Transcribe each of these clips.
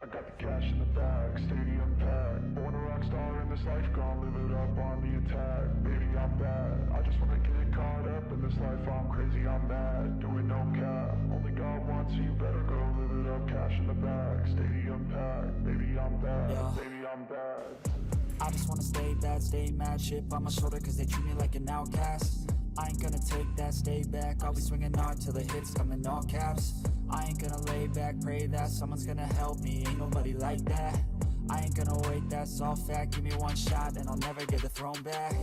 I got the cash in the bag, stadium packed. Born a rock star in this life, gon' live it up on the attack. Baby, I'm bad, I just wanna get caught up in this life. I'm crazy, I'm mad, doing no cap. Only God wants you, better go live it up. Cash in the bag, stadium packed. Baby, I'm bad, Yeah. baby, I'm bad. I just wanna stay bad, stay mad. Chip on my shoulder cause they treat me like an outcast. I ain't gonna take that, stay back. I'll be swinging hard till the hits come in all caps. I ain't gonna lay back, pray that someone's gonna help me. Ain't nobody like that. I ain't gonna wait, that's all fact. Give me one shot and I'll never get the throne back.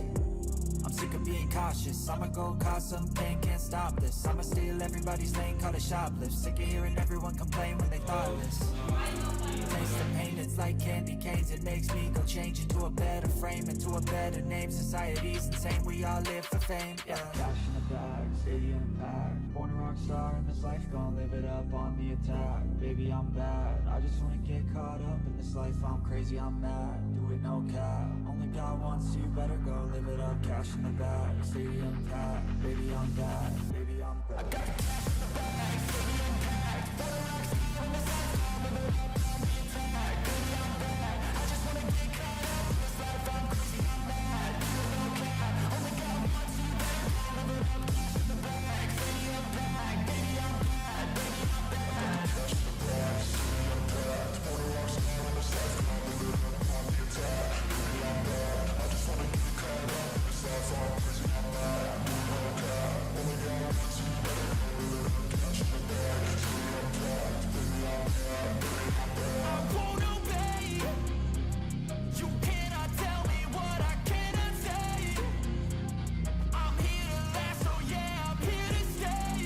I'm sick of being cautious, I'ma go cause something, can't stop this. I'ma steal everybody's lane, call it shoplift. Sick of hearing everyone complain when they thoughtless. Taste the pain, it's like candy canes. It makes me go change into a better frame, into a better name. Society's insane, we all live for fame, yeah. Cash in the bag, stadium packed. Born a rock star in this life, gon' live it up on the attack. Baby, I'm bad, I just wanna get caught up in this life. I'm crazy, I'm mad, do it no cap. Only God wants you, better go live it up. Cash in the bag, stadium packed. Baby, I'm bad, baby, I'm bad. I got the cash in the bag, stadium packed. Born a rock star in this life, gon' live it up on the attack. Baby, I'm bad, I just wanna get caught up in this life. I'm crazy, I'm mad, do it no cap. Only God wants you, better go live it up. Cash in the bag, stadium packed. Baby, I'm bad, baby, I'm bad. Cash in the bag, stadium packed. Born a rock star in this life, gon' live it up on the attack. Baby, I'm bad, I just wanna get caught up in this life. I'm crazy, I'm mad, do it no cap. Only God wants you, better go live it up. Cash in the bag, stadium packed. Baby, I'm bad, baby, I'm bad. I won't obey. You cannot tell me what I cannot say. I'm here to last, so yeah, I'm here to stay.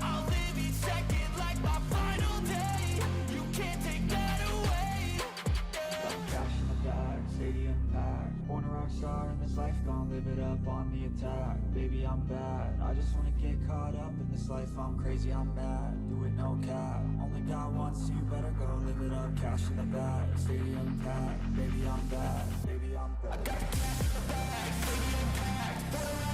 I'll live each second like my final day. You can't take that away. Yeah. Cash in the bag, stadium packed. Born a rock star in this life, gon' live it up on the attack. Baby, I'm bad, I just wanna get caught up in this life. I'm crazy, I'm mad, do it no cap. Only God wants you, better go live it up. Cash in the bag, stadium packed. Baby, I'm bad, baby, I'm bad. I got the cash in the bag, stadium packed.